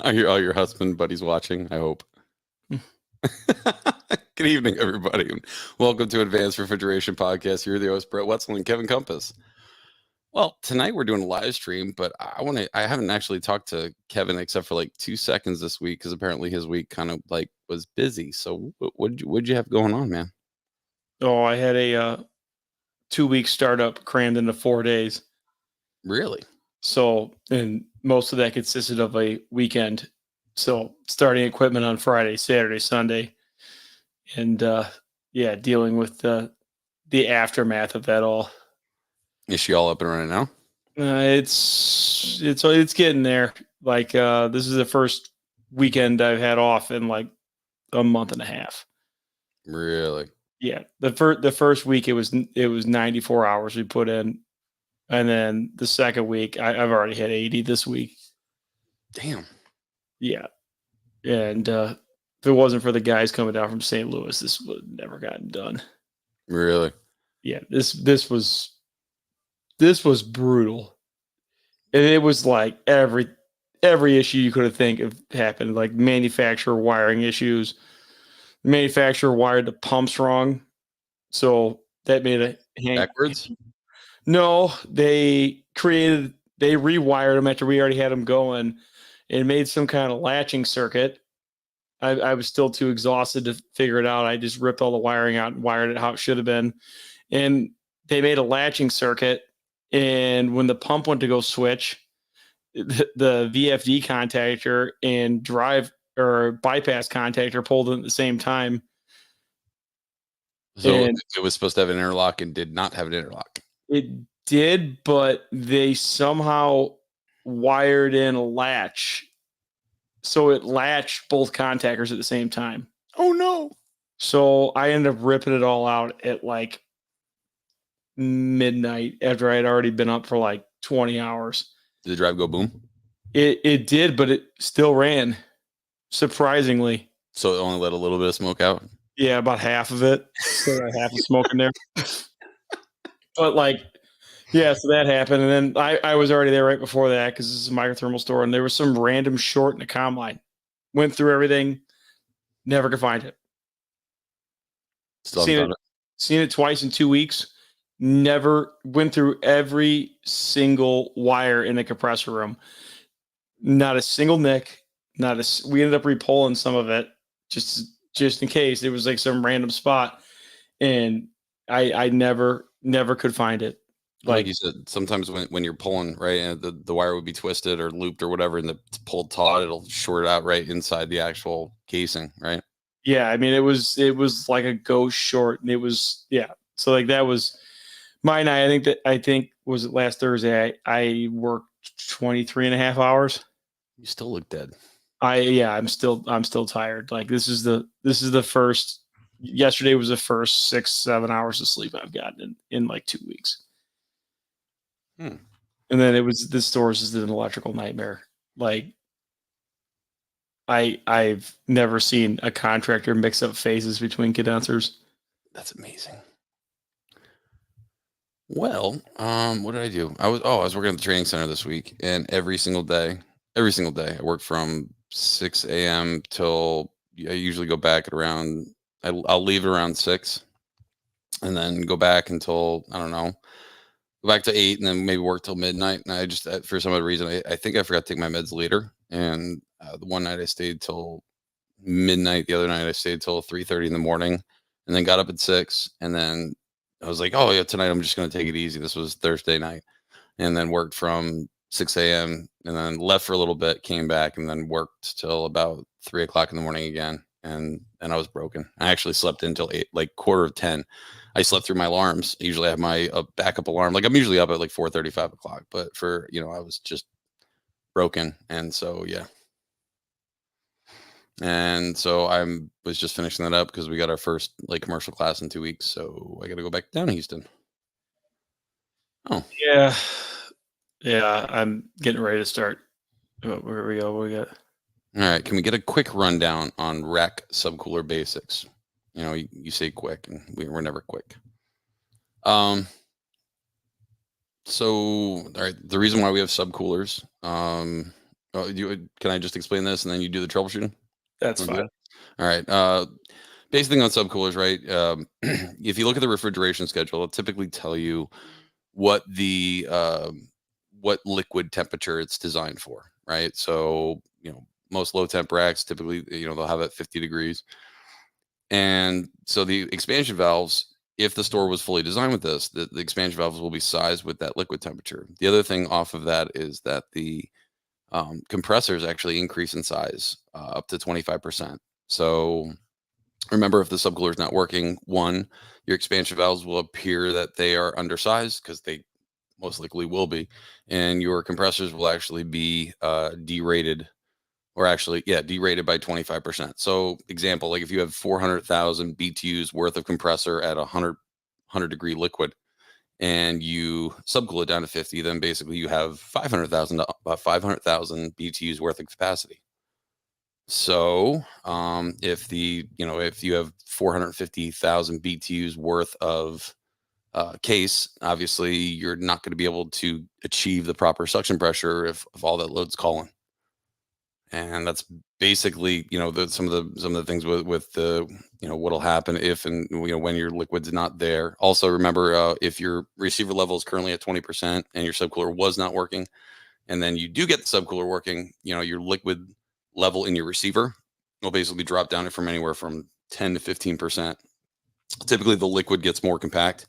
Are your husband buddies watching? I hope. Good evening, everybody. Welcome to Advanced Refrigeration Podcast. You're the host, Brett Wetzel and Kevin Compass. Well, tonight we're doing a live stream, but I haven't actually talked to Kevin except for like 2 seconds this week because apparently his week kind of like was busy. So what'd you have going on, man? Oh, I had a 2-week startup crammed into 4 days. Really? So, and most of that consisted of a weekend. So, starting equipment on Friday, Saturday, Sunday, and dealing with the aftermath of that all. Is she all up and running now? It's getting there. Like this is the first weekend I've had off in like a month and a half. Really? Yeah, the first week it was 94 hours we put in, and then the second week I've already had 80 this week. Damn. Yeah, and if it wasn't for the guys coming down from St. Louis, this would have never gotten done. Really? Yeah, this was brutal, and it was like every issue you could have think of happened. Like manufacturer wiring issues. The manufacturer wired the pumps wrong, so that made a Backwards? No, they rewired them after we already had them going and made some kind of latching circuit. I was still too exhausted to figure it out. I just ripped all the wiring out and wired it how it should have been. And they made a latching circuit. And when the pump went to go switch, the VFD contactor and drive or bypass contactor pulled in at the same time. So it was supposed to have an interlock and did not have an interlock. It did, but they somehow wired in a latch. So it latched both contactors at the same time. Oh, no. So I ended up ripping it all out at like midnight after I had already been up for like 20 hours. Did the drive go boom? It did, but it still ran, surprisingly. So it only let a little bit of smoke out? Yeah, about half of it. Still got half of smoke in there. But like, yeah, so that happened. And then I was already there right before that because this is a microthermal store. And there was some random short in the comm line. Went through everything. Never could find it. Seen it twice in 2 weeks. Never went through every single wire in the compressor room. Not a single nick. We ended up repolling some of it just in case it was like some random spot. And I never could find it. Like you said, sometimes when you're pulling, right, and the wire would be twisted or looped or whatever, and it's pulled taut, it'll short out right inside the actual casing, right? Yeah, I mean it was like a ghost short, and it was So like that was my night. I think was it last Thursday. I worked 23 and a half hours. You still look dead. I'm still tired. Like this is the first. Yesterday was the first 6-7 hours of sleep I've gotten in like 2 weeks. And then the store's just an electrical nightmare. Like I've never seen a contractor mix up phases between condensers. That's amazing. Well, what did I do? I was working at the training center this week, and every single day, I work from 6 a.m. till I usually go back at around. I'll leave at around 6, and then go back until I don't know. Go back to 8 and then maybe work till midnight. And I just, for some other reason, I think I forgot to take my meds later. And the one night I stayed till midnight. The other night I stayed till 3:30 in the morning, and then got up at 6. And then I was like, oh yeah, tonight I'm just going to take it easy. This was Thursday night, and then worked from 6 a.m. and then left for a little bit, came back, and then worked till about 3 o'clock in the morning again. And I was broken. I actually slept until 8, like 9:45. I slept through my alarms. I usually have my backup alarm. Like I'm usually up at like 4:30, 5 o'clock, but for, I was just broken. And so, yeah. And so I was just finishing that up because we got our first like commercial class in 2 weeks. So I got to go back down to Houston. Oh yeah. Yeah. I'm getting ready to start. Where we go? What we got? All right. Can we get a quick rundown on rack subcooler basics? You say quick, and we're never quick. So, all right, the reason why we have subcoolers, Oh, can I just explain this and then you do the troubleshooting? That's Wanna do fine. that? All right. Basic thing on subcoolers, right? If you look at the refrigeration schedule, it'll typically tell you what the what liquid temperature it's designed for, right? So, most low temp racks typically, they'll have it 50 degrees. And so the expansion valves, if the store was fully designed with this, the expansion valves will be sized with that liquid temperature. The other thing off of that is that the compressors actually increase in size up to 25%. So remember, if the subcooler is not working, one, your expansion valves will appear that they are undersized because they most likely will be, and your compressors will actually be derated, or actually, yeah, derated by 25%. So, example, like if you have 400,000 BTUs worth of compressor at 100 degree liquid, and you subcool it down to 50, then basically you have 500,000 BTUs worth of capacity. So, if you have 450,000 BTUs worth of case, obviously you're not going to be able to achieve the proper suction pressure if all that load's calling. And that's basically, some of the things with the, what'll happen if and when your liquid's not there. Also, remember, if your receiver level is currently at 20% and your subcooler was not working, and then you do get the subcooler working, your liquid level in your receiver will basically drop down from anywhere from 10 to 15%. Typically, the liquid gets more compact,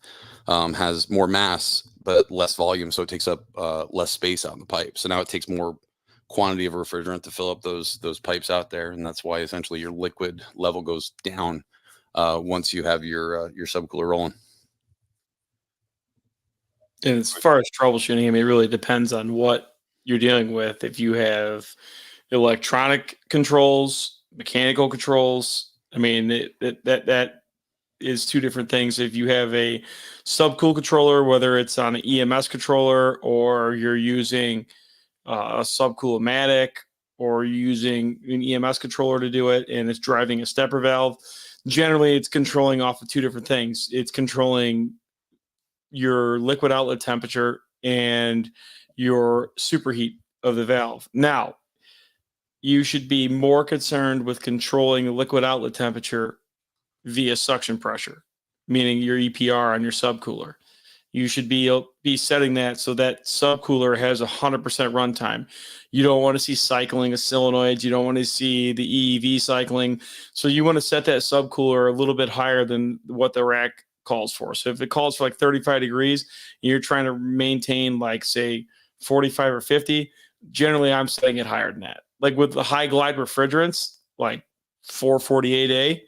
has more mass but less volume, so it takes up less space out in the pipe. So now it takes more quantity of refrigerant to fill up those pipes out there, and that's why essentially your liquid level goes down once you have your subcooler rolling. And as far as troubleshooting, I mean, it really depends on what you're dealing with. If you have electronic controls, mechanical controls, I mean, that is two different things. If you have a subcool controller, whether it's on an EMS controller or you're using a subcool-o-matic or you're using an EMS controller to do it and it's driving a stepper valve, generally it's controlling off of two different things. It's controlling your liquid outlet temperature and your superheat of the valve. Now, you should be more concerned with controlling the liquid outlet temperature via suction pressure, meaning your EPR on your subcooler. You should be setting that so that subcooler has 100% runtime. You don't want to see cycling of solenoids. You don't want to see the EEV cycling. So you want to set that subcooler a little bit higher than what the rack calls for. So if it calls for like 35 degrees, and you're trying to maintain like say 45 or 50, generally I'm setting it higher than that. Like with the high glide refrigerants, like 448A,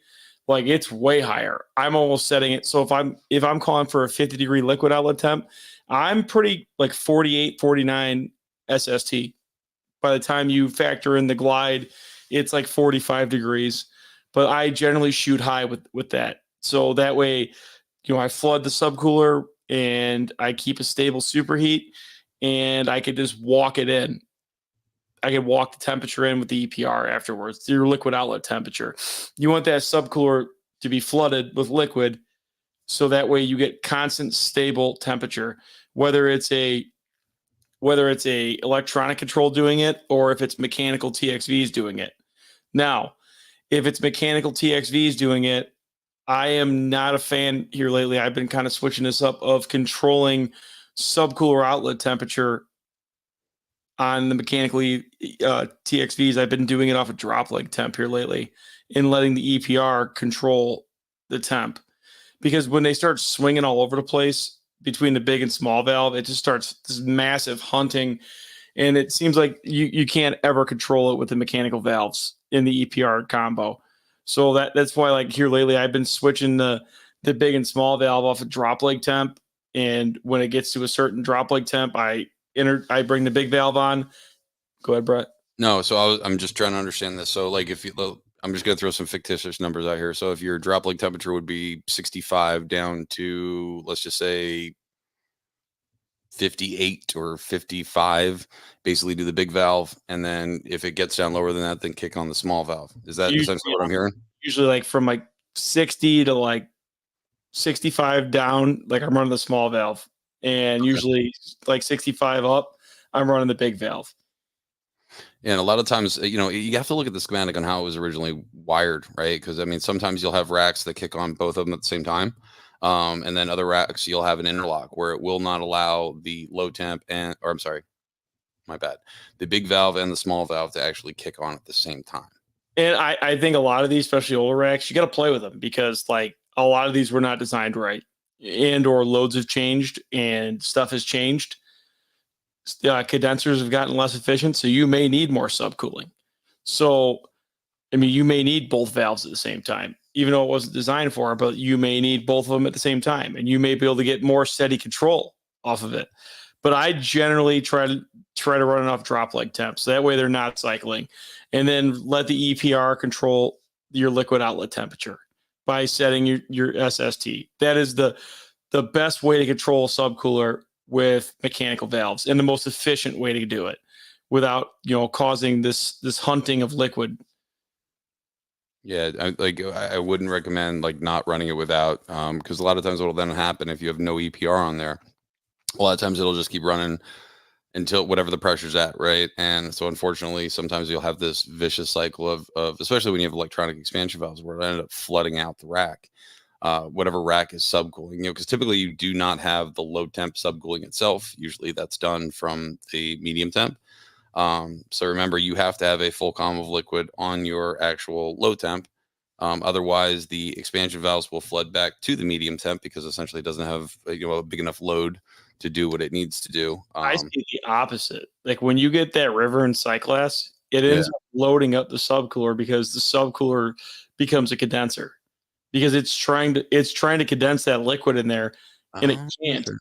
like it's way higher. I'm almost setting it. So if I'm calling for a 50-degree liquid outlet temp, I'm pretty like 48, 49 SST. By the time you factor in the glide, it's like 45 degrees. But I generally shoot high with that. So that way, I flood the subcooler and I keep a stable superheat and I could just walk it in. I can walk the temperature in with the EPR afterwards, your liquid outlet temperature. You want that subcooler to be flooded with liquid so that way you get constant stable temperature, whether it's a electronic control doing it or if it's mechanical TXVs doing it. Now, if it's mechanical TXVs doing it, I am not a fan here lately. I've been kind of switching this up of controlling subcooler outlet temperature on the mechanically TXVs. I've been doing it off a drop leg temp here lately and letting the EPR control the temp. Because when they start swinging all over the place between the big and small valve, it just starts this massive hunting. And it seems like you can't ever control it with the mechanical valves in the EPR combo. So that's why like here lately, I've been switching the big and small valve off a drop leg temp. And when it gets to a certain drop leg temp, I bring the big valve on. Go ahead, Brett. No, so I'm just trying to understand this. So, like, I'm just gonna throw some fictitious numbers out here. So, if your drop leg temperature would be 65 down to, let's just say, 58 or 55, basically do the big valve, and then if it gets down lower than that, then kick on the small valve. Is that essentially what I'm hearing? Usually like from like 60 to like 65 down, like I'm running the small valve, and Okay. usually like 65 up, I'm running the big valve. And a lot of times, you have to look at the schematic on how it was originally wired, right? Because I mean, sometimes you'll have racks that kick on both of them at the same time, and then other racks you'll have an interlock where it will not allow the low temp or I'm sorry, my bad, the big valve and the small valve to actually kick on at the same time. And I think a lot of these, especially older racks, you got to play with them because like a lot of these were not designed right, and or loads have changed and stuff has changed. Condensers have gotten less efficient, so you may need more subcooling. So, I mean, you may need both valves at the same time, even though it wasn't designed for it, but you may need both of them at the same time, and you may be able to get more steady control off of it. But I generally try to run enough drop leg temps. So that way they're not cycling. And then let the EPR control your liquid outlet temperature by setting your SST. That is the best way to control a subcooler with mechanical valves and the most efficient way to do it without causing this hunting of liquid. Yeah, I wouldn't recommend like not running it without, because a lot of times what will then happen if you have no EPR on there, a lot of times it'll just keep running until whatever the pressure's at, right? And so unfortunately, sometimes you'll have this vicious cycle of especially when you have electronic expansion valves where it ended up flooding out the rack, whatever rack is subcooling, because typically you do not have the low temp subcooling itself. Usually that's done from the medium temp. So remember, you have to have a full column of liquid on your actual low temp. Otherwise, the expansion valves will flood back to the medium temp because essentially it doesn't have a big enough load to do what it needs to do. I see the opposite. Like when you get that river in Cyclass, it Yeah. ends up loading up the subcooler because the subcooler becomes a condenser because it's trying to condense that liquid in there, and it can't Sure.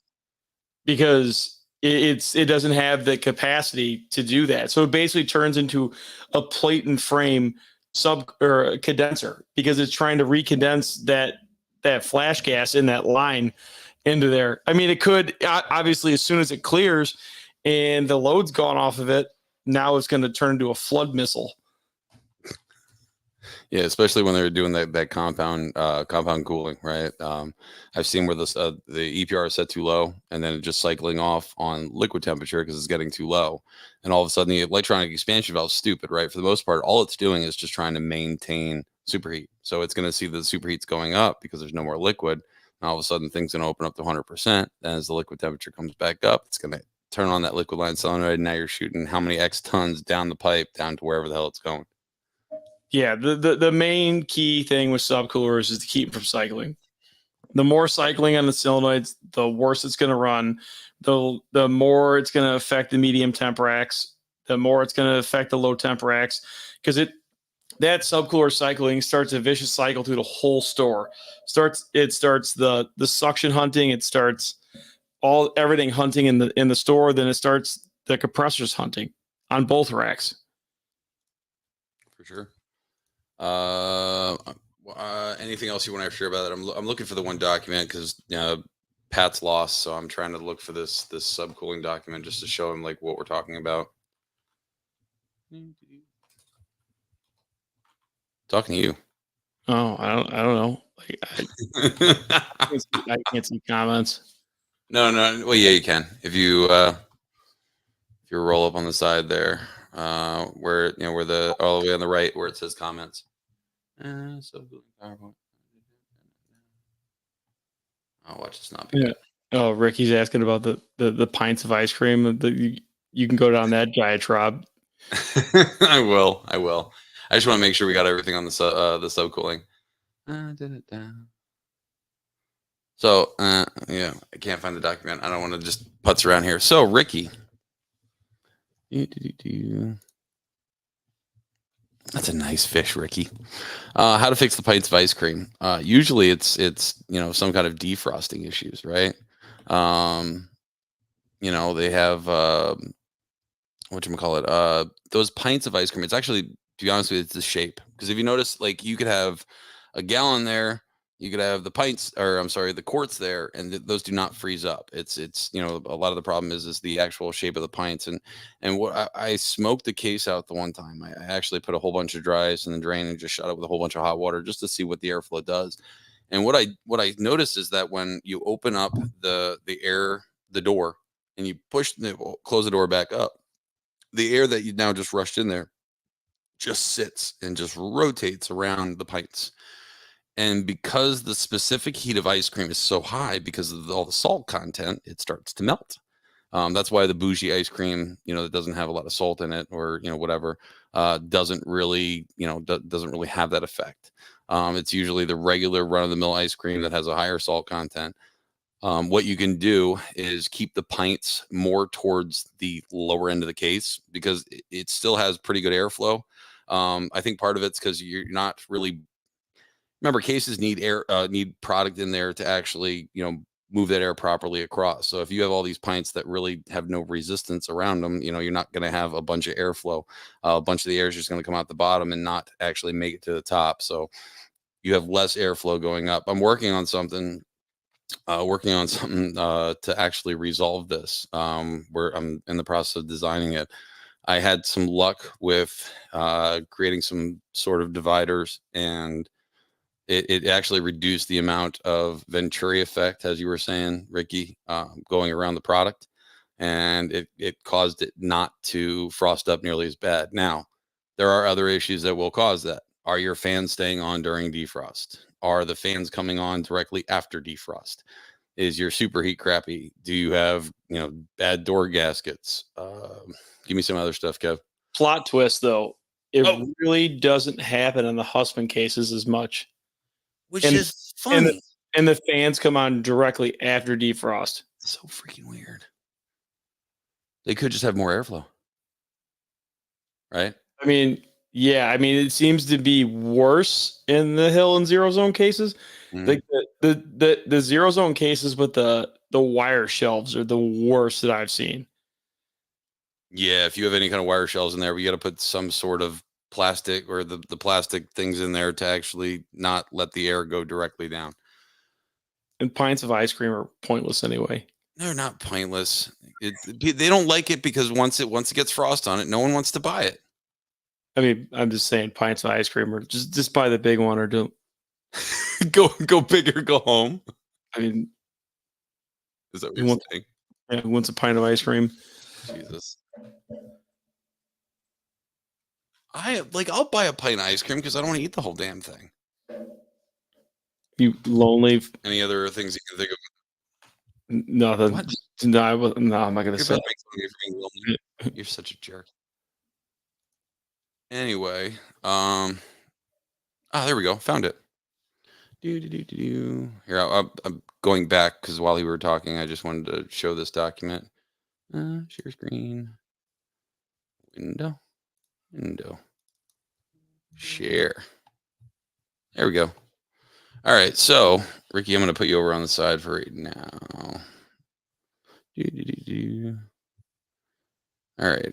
because it doesn't have the capacity to do that. So it basically turns into a plate and frame sub or a condenser because it's trying to recondense that flash gas in that line into there. I mean, it could obviously as soon as it clears and the load's gone off of it, now it's going to turn into a flood missile. Yeah, especially when they're doing that compound cooling, right? I've seen where the EPR is set too low, and then it just cycling off on liquid temperature because it's getting too low, and all of a sudden the electronic expansion valve is stupid, right? For the most part, all it's doing is just trying to maintain superheat. So it's going to see the superheat's going up because there's no more liquid. And all of a sudden, things going to open up to 100%. Then as the liquid temperature comes back up, it's going to turn on that liquid line solenoid. And now you're shooting how many X tons down the pipe down to wherever the hell it's going. Yeah, the main key thing with subcoolers is to keep them from cycling. The more cycling on the solenoids, the worse it's going to run. The more it's going to affect the medium temp racks. The more it's going to affect the low temp racks because that subcooler cycling starts a vicious cycle through the whole store. It starts the suction hunting. It starts everything hunting in the store. Then it starts the compressors hunting on both racks. For sure. Anything else you want to share about it? I'm looking for the one document because Pat's lost, so I'm trying to look for this subcooling document just to show him like what we're talking about. Talking to you. Oh, I don't know. I can't see comments. No. Well, yeah, you can if you roll up on the side there, where the all the way on the right where it says comments. Subcooling PowerPoint. I'll watch this not be good. Oh, Ricky's asking about the pints of ice cream. You can go down that diatribe. I will. I just want to make sure we got everything on the subcooling. So, yeah, I can't find the document. I don't want to just putz around here. So, Ricky. That's a nice fish, Ricky. How to fix the pints of ice cream? Usually it's some kind of defrosting issues, right? They have whatchamacallit, those pints of ice cream. It's actually, to be honest with you, it's the shape. Because if you notice, like you could have a gallon there, you could have the pints, or I'm sorry, the quarts there, and those do not freeze up. It's a lot of the problem is the actual shape of the pints. And what I smoked the case out the one time. I actually put a whole bunch of dry ice in the drain and just shot it with a whole bunch of hot water just to see what the airflow does. And what I noticed is that when you open up the door and you close the door back up, the air that you now just rushed in there just sits and just rotates around the pints. And because the specific heat of ice cream is so high because of all the salt content, it starts to melt. That's why the bougie ice cream, that doesn't have a lot of salt in it, or whatever, doesn't really, doesn't really have that effect. It's usually the regular run of the mill ice cream that has a higher salt content. What you can do is keep the pints more towards the lower end of the case because it still has pretty good airflow. I think part of it's because you're not really, remember, cases need air, need product in there to actually, move that air properly across. So if you have all these pints that really have no resistance around them, you're not going to have a bunch of airflow. A bunch of the air is just going to come out the bottom and not actually make it to the top. So you have less airflow going up. I'm working on something to actually resolve this. Where I'm in the process of designing it. I had some luck with creating some sort of dividers, and it actually reduced the amount of Venturi effect, as you were saying, Ricky, going around the product, and it caused it not to frost up nearly as bad. Now, there are other issues that will cause that. Are your fans staying on during defrost? Are the fans coming on directly after defrost? Is your superheat crappy? Do you have bad door gaskets? Give me some other stuff, Kev. Plot twist, though, it Oh, really doesn't happen in the Hussman cases as much, which and is and funny. and the fans come on directly after defrost. So freaking weird. They could just have more airflow, right? I mean, yeah, I mean, it seems to be worse in the hill and zero zone cases. Mhm. Like the zero zone cases with the wire shelves are the worst that I've seen. Yeah, if you have any kind of wire shells in there, we got to put some sort of plastic or the plastic things in there to actually not let the air go directly down. And pints of ice cream are pointless anyway. They're not pointless. They don't like it because once it gets frost on it, no one wants to buy it. I mean, I'm just saying pints of ice cream or just buy the big one or don't. Go big or go home. I mean, Is that what who you're wants, saying? yeah, who wants a pint of ice cream? Jesus. I'll buy a pint of ice cream because I don't want to eat the whole damn thing. You lonely. Any other things you can think of? Nothing. What? No, I'm not gonna You're say. about to make fun of me for being lonely. You're such a jerk. Anyway, there we go. Found it. Here, I'm going back because while you were talking, I just wanted to show this document. Share screen. Window. Share. There we go. All right, so Ricky, I'm going to put you over on the side for right now. All right.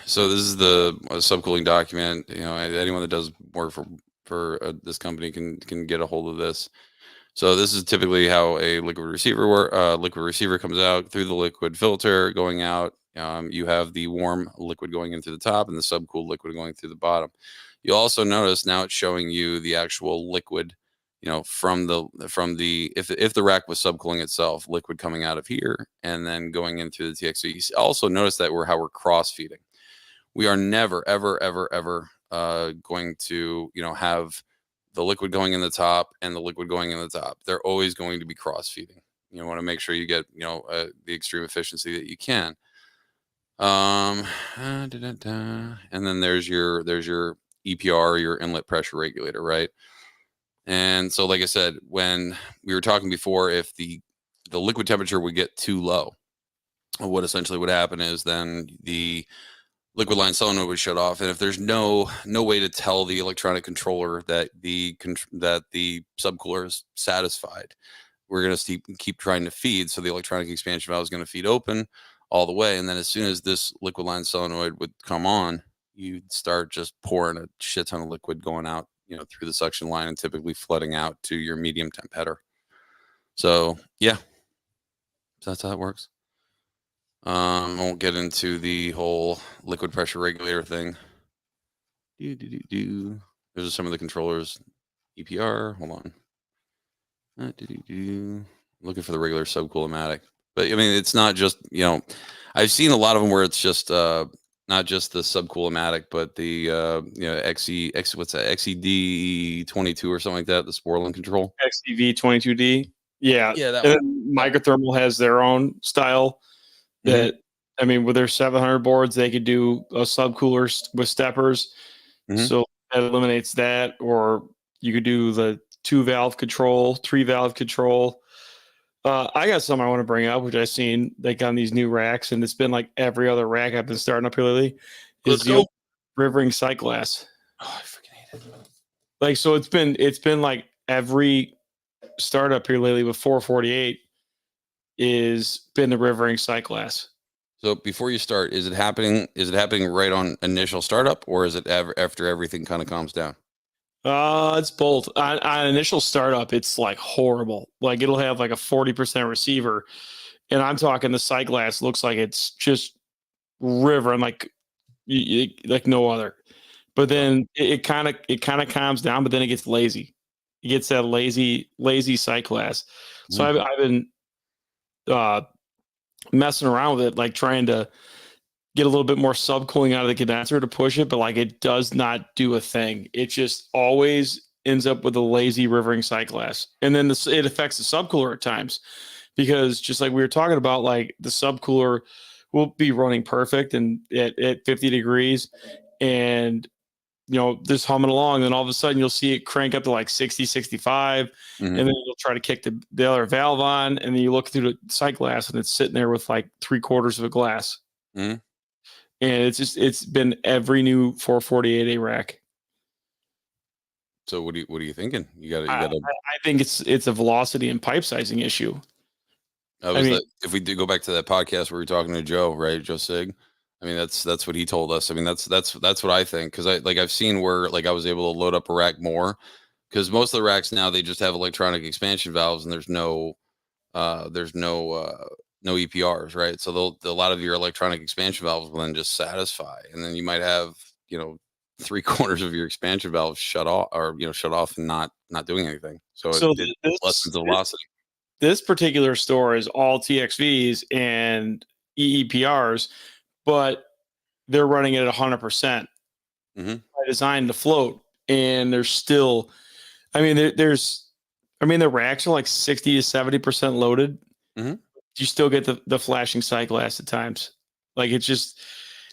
So this is the subcooling document. Anyone that does work for this company can get a hold of this. So this is typically how a liquid receiver comes out through the liquid filter going out. You have the warm liquid going in through the top and the subcooled liquid going through the bottom. You'll also notice now it's showing you the actual liquid, from the if the rack was subcooling itself, liquid coming out of here and then going in through the TX. So you also notice that we're cross feeding. We are never ever going to have the liquid going in the top and the liquid going in the top. They're always going to be cross feeding. You want to make sure you get the extreme efficiency that you can. And then there's your EPR, your inlet pressure regulator, right? And so, like I said, when we were talking before, if the liquid temperature would get too low, what essentially would happen is then the liquid line solenoid would shut off, and if there's no way to tell the electronic controller that the subcooler is satisfied, we're going to keep trying to feed. So the electronic expansion valve is going to feed open all the way, and then as soon as this liquid line solenoid would come on, you'd start just pouring a shit ton of liquid going out through the suction line and typically flooding out to your medium temp header. So yeah, that's how it works. I won't get into the whole liquid pressure regulator thing. Those are some of the controllers. EPR, hold on. Looking for the regular subcool-o-matic. But I mean, it's not just, I've seen a lot of them where it's just not just the subcoolomatic, but the what's that, XED 22 or something like that, the Sporlan control. XEV 22D. Yeah, Yeah, that and one. then Yep. Microthermal has their own style Hmm. that, I mean, with their 700 boards, they could do a subcooler with steppers, Hmm. so that eliminates that. Or you could do the 2 valve control, 3 valve control. I got something I want to bring up, which I've seen like on these new racks, and it's been like every other rack I've been starting up here lately, Let's is the go. old Rivering sight glass. Oh, I freaking hate it. Like, so it's been like every startup here lately with 448 is been the Rivering sight glass. So before you start, is it happening? Is it happening right on initial startup, or is it after everything kind of calms down? It's both. On initial startup, it's like horrible. Like, it'll have like a 40% receiver, and I'm talking the sight glass looks like it's just river and like like no other. But Oh. then it kind of calms down, but then it gets lazy. It gets that lazy sight glass. So Mhm. I've been uh, messing around with it, like trying to get a little bit more subcooling out of the condenser to push it, but like it does not do a thing. It just always ends up with a lazy rivering sight glass. And then it affects the subcooler at times, because just like we were talking about, like the subcooler will be running perfect and at 50 degrees, and just humming along. Then all of a sudden you'll see it crank up to like 60, 65, Mhm. and then you'll try to kick the other valve on, and then you look through the sight glass and it's sitting there with like 3/4 of a glass. Mhm. And it's been every new 448A rack. So what are you thinking? You I, got to. I think it's a velocity and pipe sizing issue. I I was mean, that if we do go back to that podcast where we were talking to Joe, right? Joe Sig. I mean, that's what he told us. I mean, that's what I think, because I've seen where like I was able to load up a rack more, because most of the racks now they just have electronic expansion valves and there's no EPRs, right? So a lot of your electronic expansion valves will then just satisfy, and then you might have you know 3/4 of your expansion valves shut off, or shut off and not doing anything. So so it lessens this the velocity. this particular store is all TXVs and EEPRs, but they're running it at 100% Hmm. by design to float, and there's still, I mean, the racks are like 60 to 70% loaded. Hmm. You still get the flashing sight glass at times. Like, it's just,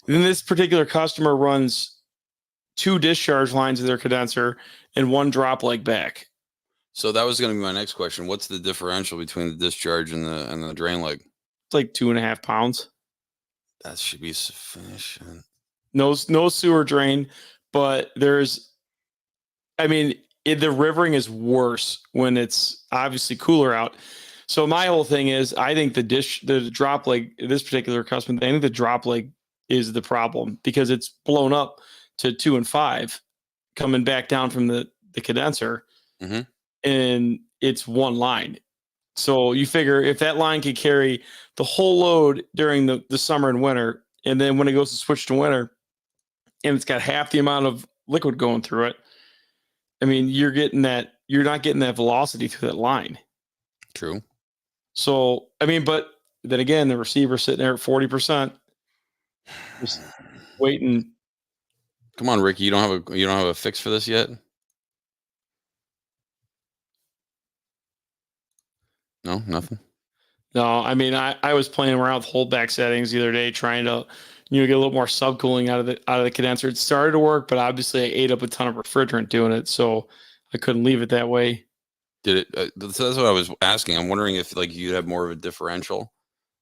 then this particular customer runs 2 discharge lines of their condenser and 1 drop leg back. So that was going to be my next question. What's the differential between the discharge and the drain leg? It's like 2.5 pounds. That should be sufficient. No sewer drain, but I mean, the rivering is worse when it's obviously cooler out. So my whole thing is, I think the drop leg, this particular customer, I think the drop leg is the problem, because it's blown up to 2 and 5 coming back down from the condenser, Hmm. and it's one line. So you figure if that line can carry the whole load during the summer and winter, and then when it goes to switch to winter, and it's got half the amount of liquid going through it, I mean, you're not getting that velocity through that line. True. So, I mean, but then again, the receiver's sitting there at 40%, just waiting. Come on, Ricky. You don't have a fix for this yet? No, nothing. No, I mean, I was playing around with holdback settings the other day, trying to, get a little more subcooling out of the condenser. It started to work, but obviously I ate up a ton of refrigerant doing it, so I couldn't leave it that way. Did it? So that's what I was asking. I'm wondering if like you have more of a differential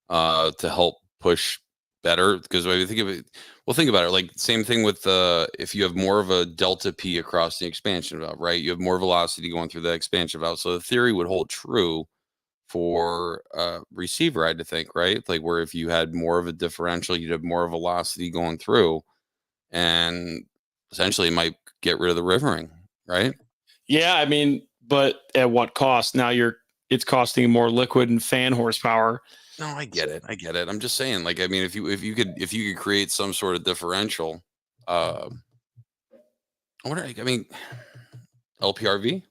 to help push better, because when you think of it, well, think about it. Like same thing with if you have more of a delta P across the expansion valve, right? You have more velocity going through the expansion valve. So the theory would hold true for receiver, I had to think, right? Like where if you had more of a differential, you'd have more velocity going through, and essentially it might get rid of the rivering, right? Yeah, I mean, but at what cost? Now it's costing more liquid and fan horsepower. No, I So, get it. I get it. I'm just saying, like, I mean, if you could create some sort of differential, uh, I wonder. I mean, LPRV.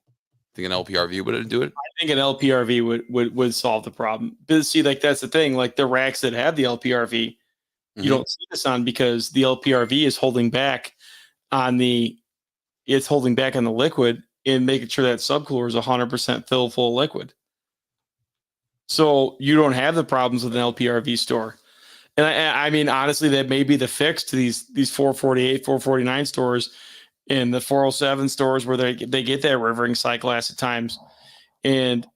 Think an LPRV would do it? I think an LPRV would solve the problem. But see, like that's the thing. Like the racks that have the LPRV, You don't see this on because the LPRV is holding back on the liquid and making sure that subcooler is 100% filled full of liquid. So you don't have the problems with an LPRV store. And I mean, honestly, that may be the fix to these 448, 449 stores and the 407 stores where they get that rivering cycle acid times. And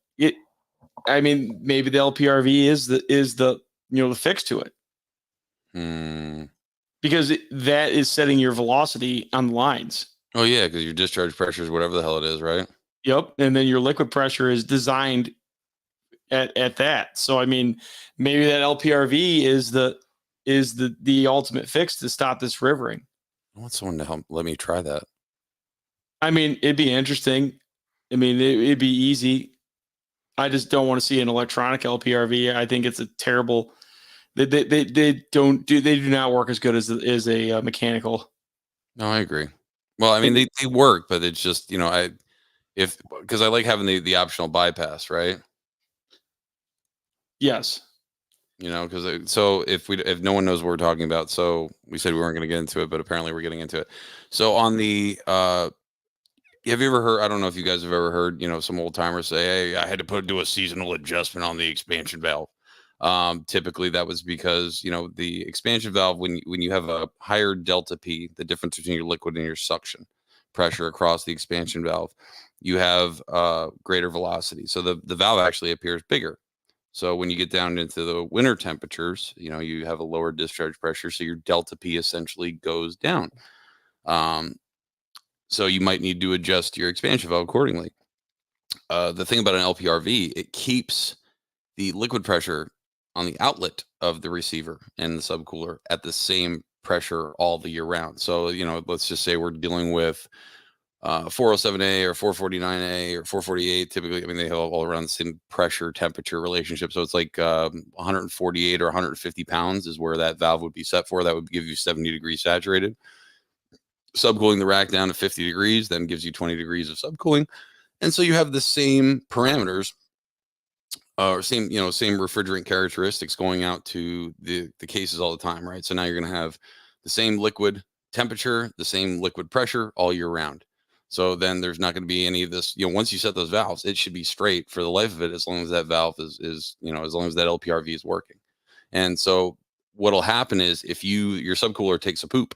I mean, maybe the LPRV is the the fix to it. Because that is setting your velocity on the lines. Oh yeah, because your discharge pressure is whatever the hell it is, right? Yep, and then your liquid pressure is designed at that. So I mean, maybe that LPRV is the ultimate fix to stop this rivering. I want someone to help let me try that. I mean, it'd be interesting. I mean, it'd be easy. I just don't want to see an electronic LPRV. I think it's a terrible. They do not work as good as a mechanical. No, I agree. Well, I mean, they work, but it's just because I like having the optional bypass, right? Yes. Because so if no one knows what we're talking about, so we said we weren't going to get into it, but apparently we're getting into it. So on the have you ever heard? I don't know if you guys have ever heard, some old timers say, "Hey, I had to do a seasonal adjustment on the expansion valve." Typically, that was because the expansion valve, when you have a higher delta P, the difference between your liquid and your suction pressure across the expansion valve, you have greater velocity. So the valve actually appears bigger. So when you get down into the winter temperatures, you have a lower discharge pressure, so your delta P essentially goes down. So you might need to adjust your expansion valve accordingly. The thing about an LPRV, it keeps the liquid pressure on the outlet of the receiver and the subcooler at the same pressure all the year round. So, let's just say we're dealing with 407A or 449A or 448. Typically, I mean, they have all around the same pressure temperature relationship. So it's like 148 or 150 pounds is where that valve would be set for. That would give you 70 degrees saturated. Subcooling the rack down to 50 degrees then gives you 20 degrees of subcooling. And so you have the same parameters or same refrigerant characteristics going out to the cases all the time, right? So now you're going to have the same liquid temperature, the same liquid pressure all year round. So then there's not going to be any of this, once you set those valves, it should be straight for the life of it, as long as that valve is as long as that LPRV is working. And so what'll happen is if your subcooler takes a poop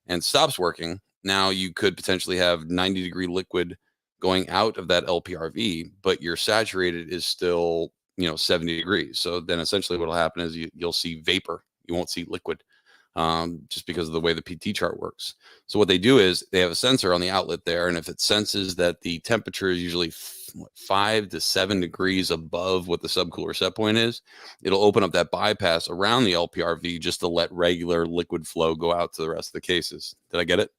and stops working, now you could potentially have 90-degree liquid going out of that LPRV, but your saturated is still 70 degrees. So then essentially what'll happen is you'll see vapor. You won't see liquid, just because of the way the PT chart works. So what they do is they have a sensor on the outlet there, and if it senses that the temperature is usually 5 to 7 degrees above what the subcooler set point is, it'll open up that bypass around the LPRV just to let regular liquid flow go out to the rest of the cases. Did I get it?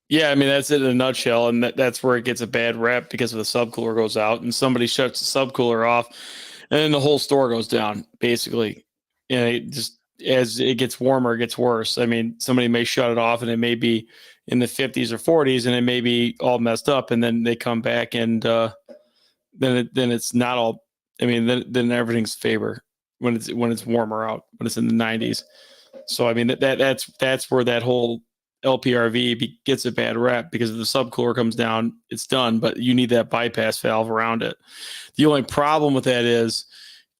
Yeah, I mean, that's it in a nutshell, and that's where it gets a bad rep because of the subcooler goes out and somebody shuts the subcooler off, and then the whole store goes down, basically. And it just, as it gets warmer, it gets worse. I mean, somebody may shut it off and it may be in the 50s or 40s and it may be all messed up, and then they come back and then it's not all, I mean, then everything's favor when it's warmer out, when it's in the 90s. So I mean, that's where that whole LPRV gets a bad rep, because if the subcooler comes down, it's done, but you need that bypass valve around it. The only problem with that is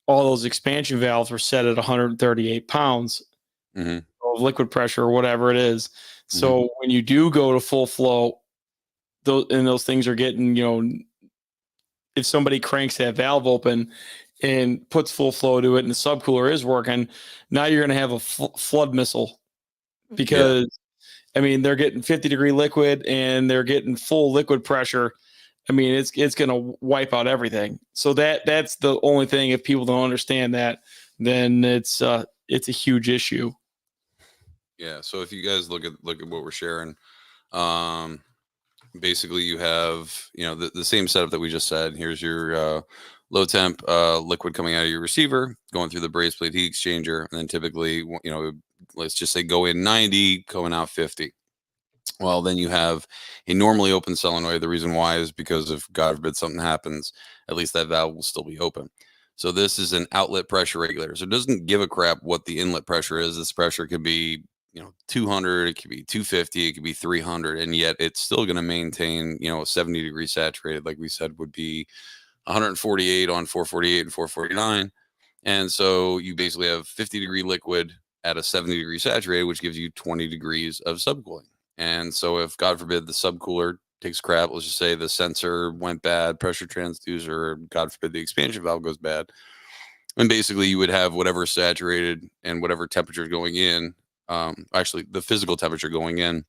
all those expansion valves were set at 138 pounds of liquid pressure or whatever it is. So when you do go to full flow, those things are getting, if somebody cranks that valve open and puts full flow to it and the subcooler is working, now you're going to have a flood missile, because I mean, they're getting 50-degree liquid and they're getting full liquid pressure. I mean, it's going to wipe out everything. So that's the only thing. If people don't understand that, then it's a huge issue. Yeah. So if you guys look at what we're sharing, basically you have the same setup that we just said. Here's your low temp liquid coming out of your receiver, going through the braze plate heat exchanger, and then typically let's just say go in 90, going out 50. Well, then you have a normally open solenoid. The reason why is because if God forbid something happens, at least that valve will still be open. So this is an outlet pressure regulator. So it doesn't give a crap what the inlet pressure is. This pressure could be, 200, it could be 250, it could be 300, and yet it's still going to maintain, 70 degrees saturated, like we said, would be 148 on 448 and 449. And so you basically have 50-degree liquid at a 70-degree saturated, which gives you 20 degrees of subcooling. And so if, God forbid, the subcooler takes crap, let's just say the sensor went bad, pressure transducer, God forbid, the expansion valve goes bad, and basically you would have whatever saturated and whatever temperature going in, actually the physical temperature going in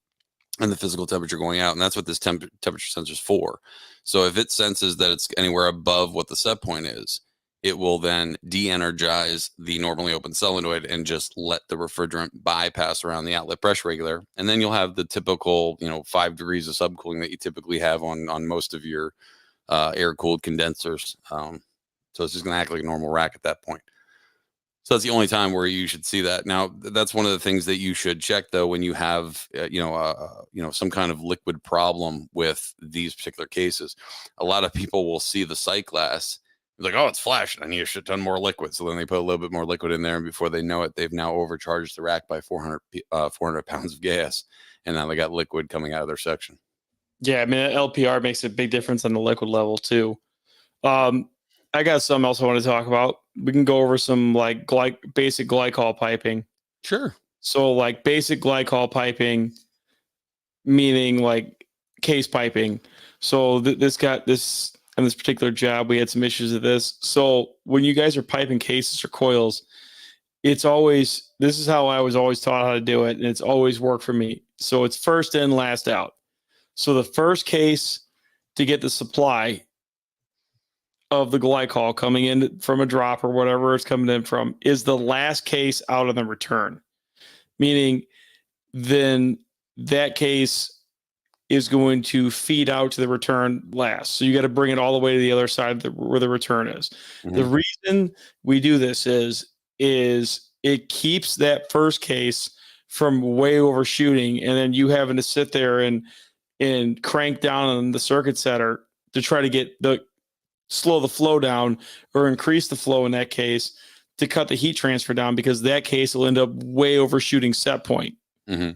and the physical temperature going out. And that's what this temperature sensor is for. So if it senses that it's anywhere above what the set point is, it will then de-energize the normally open solenoid and just let the refrigerant bypass around the outlet pressure regulator. And then you'll have the typical, 5 degrees of subcooling that you typically have on most of your air-cooled condensers. So it's just going to act like a normal rack at that point. So that's the only time where you should see that. Now, that's one of the things that you should check, though, when you have, some kind of liquid problem with these particular cases. A lot of people will see the sight glass, like, oh, it's flashing, I need a shit ton more liquid. So then they put a little bit more liquid in there, and before they know it, they've now overcharged the rack by 400 pounds of gas, and now they got liquid coming out of their section. Yeah, I mean, LPR makes a big difference on the liquid level too. I got something else I want to talk about. We can go over some like basic glycol piping. Sure. So like basic glycol piping, meaning like case piping. So this on this particular job, we had some issues with this. So when you guys are piping cases or coils, this is how I was always taught how to do it, and it's always worked for me. So it's first in, last out. So the first case to get the supply of the glycol coming in from a drop or whatever it's coming in from is the last case out of the return, meaning then that case is going to feed out to the return last. So you got to bring it all the way to the other side where the return is. Mm-hmm. The reason we do this is it keeps that first case from way overshooting, and then you having to sit there and crank down on the circuit setter to try to slow the flow down or increase the flow in that case to cut the heat transfer down, because that case will end up way overshooting set point. Mm-hmm.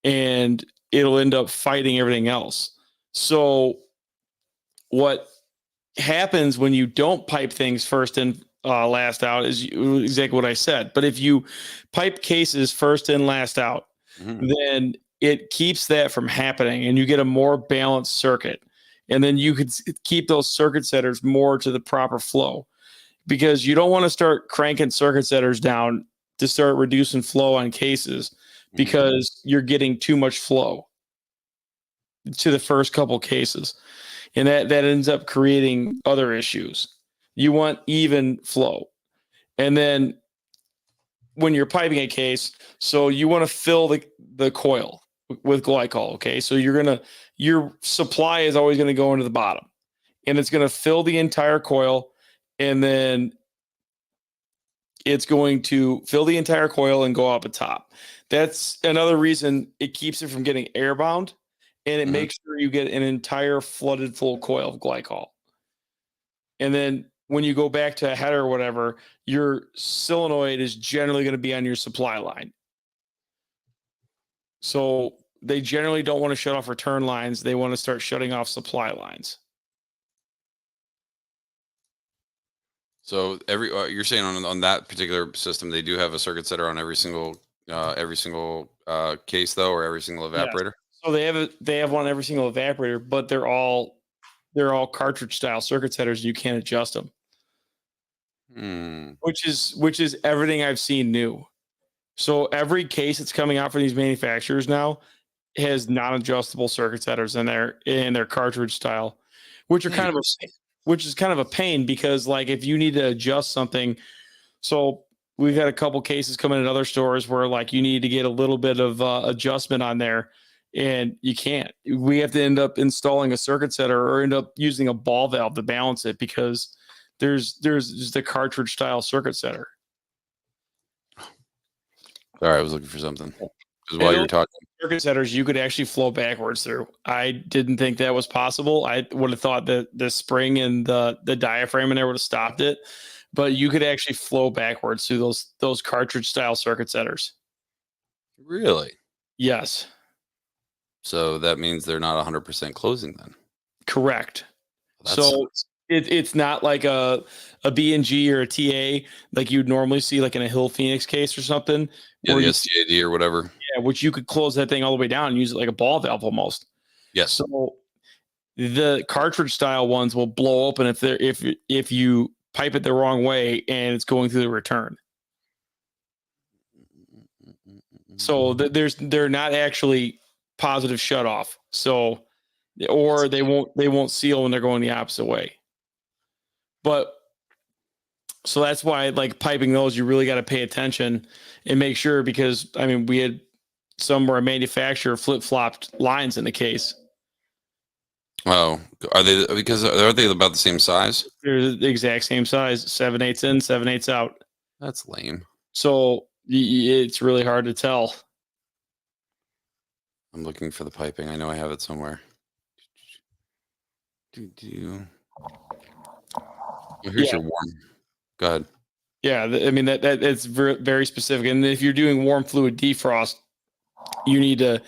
And it'll end up fighting everything else. So what happens when you don't pipe things first in, last out is exactly what I said. But if you pipe cases first in, last out, mm-hmm. then it keeps that from happening and you get a more balanced circuit. And then you could keep those circuit setters more to the proper flow, because you don't want to start cranking circuit setters down to start reducing flow on cases, because you're getting too much flow to the first couple cases. And that ends up creating other issues. You want even flow. And then when you're piping a case, so you want to fill the coil with glycol. Okay. So your supply is always going to go into the bottom, and it's going to fill the entire coil, and then it's going to fill the entire coil and go up at top. That's another reason it keeps it from getting airbound, and it makes sure you get an entire flooded full coil of glycol. And then when you go back to a header or whatever, your solenoid is generally going to be on your supply line. So they generally don't want to shut off return lines. They want to start shutting off supply lines. So you're saying on that particular system, they do have a circuit setter on every single case though, or every single evaporator? Yes. So they have one on every single evaporator, but they're all cartridge style circuit setters. You can't adjust them. Which is everything I've seen new. So every case that's coming out from these manufacturers now has non-adjustable circuit setters in their cartridge style, which is kind of a pain, because like if you need to adjust something, so we've had a couple cases come in at other stores where like you need to get a little bit of adjustment on there, and you can't. We have to end up installing a circuit setter or end up using a ball valve to balance it, because there's just a cartridge style circuit setter. Sorry, I was looking for something. Because while you were talking, circuit setters you could actually flow backwards through. I didn't think that was possible. I would have thought that the spring and the diaphragm in there would have stopped it. but you could actually flow backwards through those cartridge style circuit setters. Really? Yes, So that means they're not 100% closing then. correct. That So sucks. it's not like a B&G or a TA like you'd normally see like in a Hill Phoenix case or something Yeah, where the you SCAD or whatever. yeah, which you could close that thing all the way down and use it like a ball valve almost. Yes. So the cartridge style ones will blow open if you pipe it the wrong way and it's going through the return. So they're not actually positive shut off. So or they won't seal when they're going the opposite way. But so that's why like piping those you really got to pay attention and make sure because I mean we had some where a manufacturer flip-flopped lines in the case. Oh, are they because are they about the same size? They're the exact same size, 7/8 in, 7/8 out. That's lame. So it's really hard to tell. I'm looking for the piping. I know I have it somewhere. Oh, here's Yeah, your warm. Go ahead. yeah. I mean that it's very specific. And if you're doing warm fluid defrost, you need to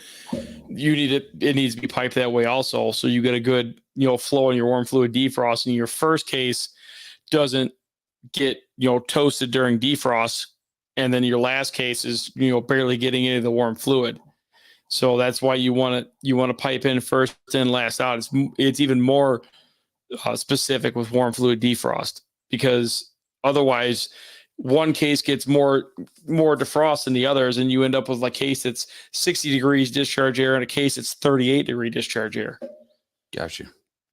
it needs to be piped that way also. So you get a good flow in your warm fluid defrost, and your first case doesn't get toasted during defrost, and then your last case is barely getting into the warm fluid. So that's why you want to pipe in first in, last out. It's even more specific with warm fluid defrost because otherwise one case gets more defrost than the others, and you end up with like a case that's 60 degrees discharge air and a case that's 38-degree discharge air. Got you.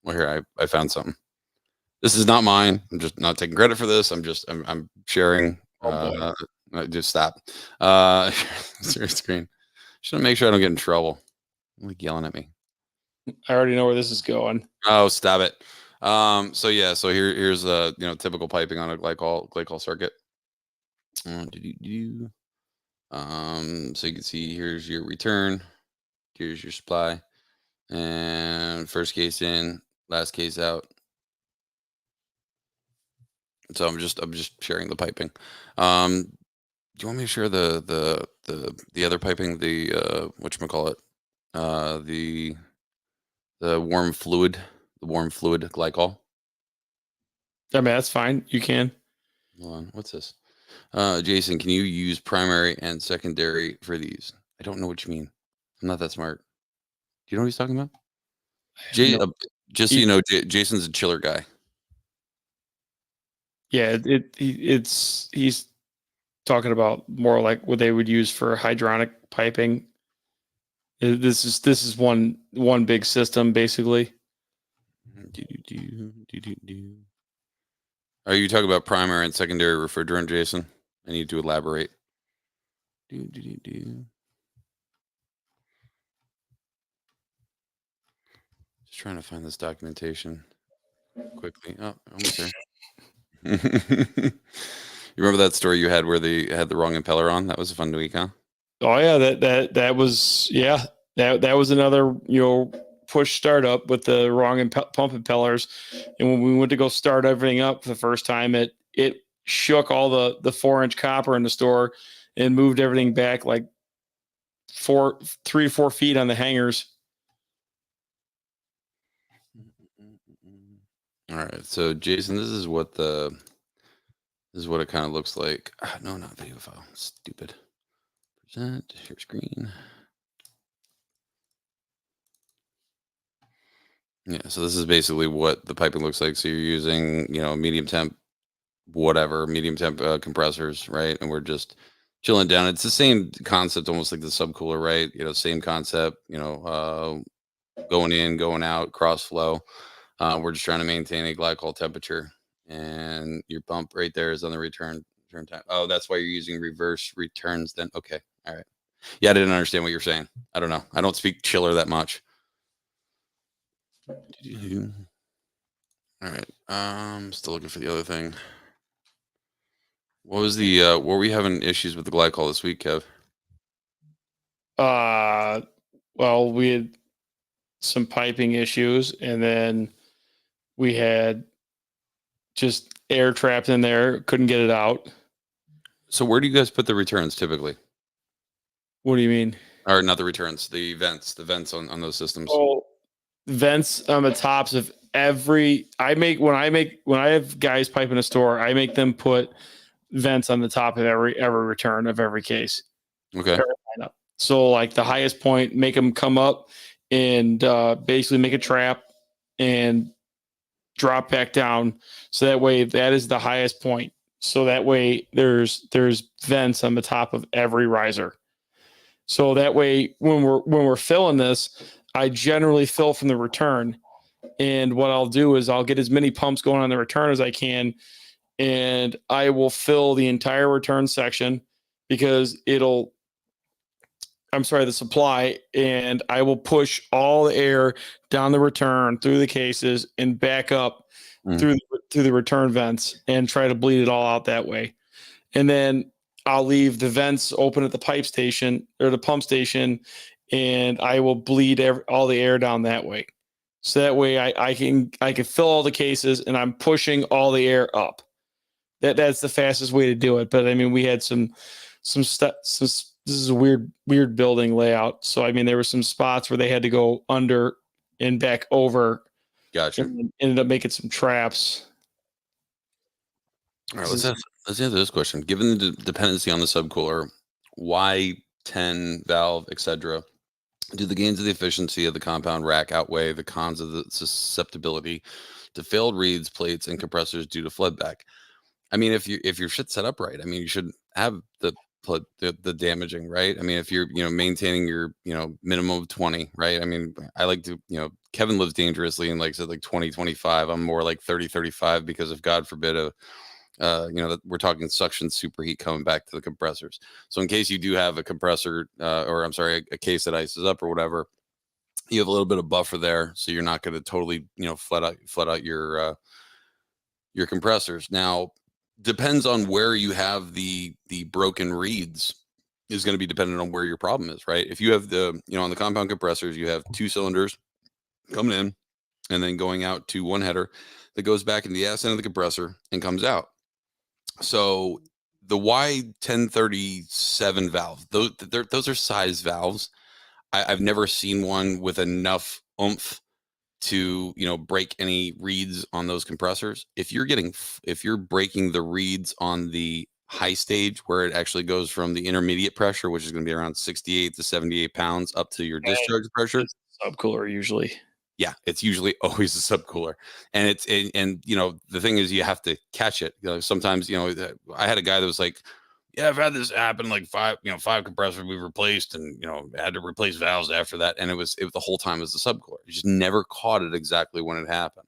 Well, here I found something. This is not mine. I'm just not taking credit for this. I'm sharing. Oh boy. Just stop. Share screen. Just want to make sure I don't get in trouble. Like yelling at me. I already know where this is going. Oh, stop it. So yeah, so here's typical piping on a glycol circuit. So you can see here's your return, here's your supply, and first case in, last case out. So I'm just sharing the piping. Do you want me to share the other piping, the whatchamacallit, the warm fluid, glycol? I mean, that's fine. You can. Hold on, what's this? Jason, can you use primary and secondary for these? I don't know what you mean. I'm not that smart. Do you know what he's talking about? Jay, No. just so you know, Jason's a chiller guy. Yeah, he's talking about more like what they would use for hydronic piping. This is one big system basically. Are you talking about primary and secondary refrigerant, Jason? I need to elaborate. Just trying to find this documentation quickly. Oh, almost there. You remember that story you had where they had the wrong impeller on? That was a fun week, huh? Oh yeah, that was that was another push startup with the wrong pump impellers, and when we went to go start everything up for the first time, it shook all the 4-inch copper in the store and moved everything back like 3 to 4 feet on the hangers. All right, so Jason, this is what it kind of looks like. No, not video file. Stupid. Present. Share screen. Yeah, so this is basically what the piping looks like. So you're using, medium temp, compressors, right? And we're just chilling down. It's the same concept, almost like the subcooler, right? Same concept. Going in, going out, cross flow. We're just trying to maintain a glycol temperature, and your pump right there is on the return time. Oh, that's why you're using reverse returns. Then okay, all right. Yeah, I didn't understand what you're saying. I don't know. I don't speak chiller that much. All right. Still looking for the other thing. What was the were we having issues with the glycol this week, Kev? Well, we had some piping issues, and then we had just air trapped in there, couldn't get it out. So where do you guys put the returns typically? What do you mean? Or not the returns, the vents on those systems. Oh, vents on the tops of every. When I have guys pipe in a store, I make them put vents on the top of every return of every case. Okay. Every lineup. So like the highest point, make them come up and basically make a trap and drop back down. So that way, that is the highest point. So that way, there's vents on the top of every riser. So that way, when we're filling this, I generally fill from the return. And what I'll do is I'll get as many pumps going on the return as I can, and I will fill the entire return section because the supply, and I will push all the air down the return through the cases and back up through the return vents and try to bleed it all out that way. And then I'll leave the vents open at the pipe station or the pump station, and I will bleed all the air down that way. So that way I can fill all the cases and I'm pushing all the air up. That's the fastest way to do it. But I mean, we had some stuff. This is a weird building layout. So I mean, there were some spots where they had to go under and back over. Gotcha. And ended up making some traps. All right, let's answer this question. Given the dependency on the subcooler, why 10 valve, etc., do the gains of the efficiency of the compound rack outweigh the cons of the susceptibility to failed reeds, plates, and compressors due to floodback? I mean, if your shit's set up right, I mean, you should have the damaging, right? I mean, if you're maintaining your minimum of 20, right? I mean, I like to Kevin lives dangerously and like said like 20, 25. I'm more like 30, 35 because if God forbid we're talking suction superheat coming back to the compressors. So in case you do have a compressor a case that ices up or whatever, you have a little bit of buffer there, so you're not going to totally flood out your compressors. Now, depends on where you have the broken reeds is going to be dependent on where your problem is, right? If you have on the compound compressors, you have 2 cylinders coming in and then going out to one header that goes back in the ass end of the compressor and comes out. So the Y1037 valve, those are size valves. I've never seen one with enough oomph to break any reeds on those compressors. If you're breaking the reeds on the high stage where it actually goes from the intermediate pressure, which is going to be around 68 to 78 pounds, up to your discharge pressure, subcooler usually. Yeah, it's usually always a subcooler, and the thing is you have to catch it. Sometimes I had a guy that was like, yeah, I've had this happen like 5 compressors we've replaced, and had to replace valves after that, and it was the whole time was the subcooler. You just never caught it exactly when it happened.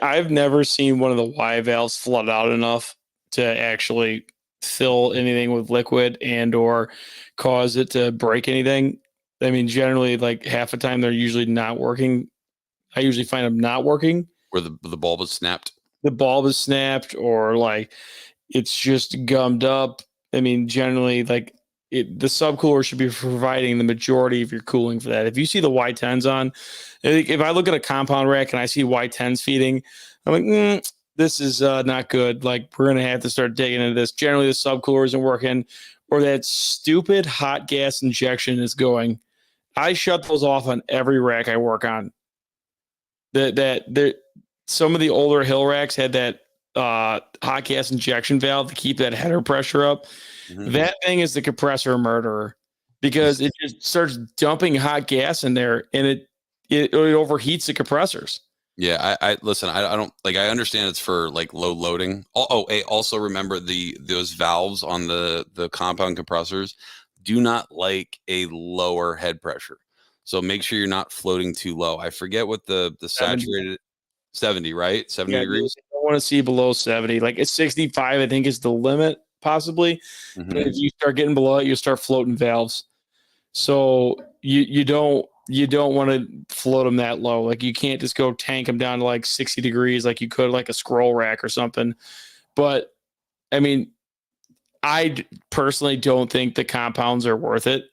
I've never seen one of the Y valves flood out enough to actually fill anything with liquid and or cause it to break anything. I mean, generally, like half the time they're usually not working. I usually find them not working. Where the bulb is snapped. The bulb is snapped, or like it's just gummed up. I mean, generally, like the subcooler should be providing the majority of your cooling for that. If you see the Y10s on, if I look at a compound rack and I see Y10s feeding, I'm like, this is not good. Like, we're going to have to start digging into this. Generally, the subcooler isn't working, or that stupid hot gas injection is going. I shut those off on every rack I work on. Some of the older hill racks had that hot gas injection valve to keep that header pressure up. Mm-hmm. That thing is the compressor murderer because it just starts dumping hot gas in there and it overheats the compressors. Yeah, I listen. I don't like. I understand it's for like low loading. Also remember those valves on the compound compressors do not like a lower head pressure. So make sure you're not floating too low. I forget what the saturated 70, right? 70 degrees. I don't want to see below 70. Like it's 65, I think is the limit possibly. Mm-hmm. But if you start getting below it, you start floating valves. So you don't want to float them that low. Like you can't just go tank them down to like 60 degrees like you could like a scroll rack or something. But I mean, I personally don't think the compounds are worth it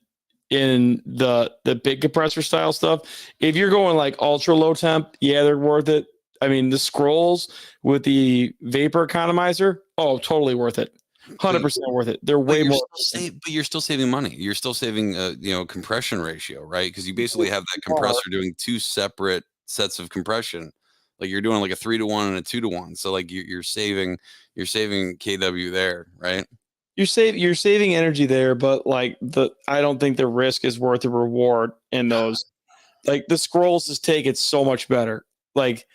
in the big compressor style stuff. If you're going like ultra low temp, yeah, they're worth it. I mean, the scrolls with the vapor economizer, oh, totally worth it. 100% worth it. They're way more. But you're still saving money. You're still saving, compression ratio, right? Because you basically have that compressor doing two separate sets of compression. Like you're doing like a 3-to-1 and a 2-to-1. So like you're saving kW there, right? You're saving energy there, but like I don't think the risk is worth the reward in those. Like the scrolls just take it so much better. Like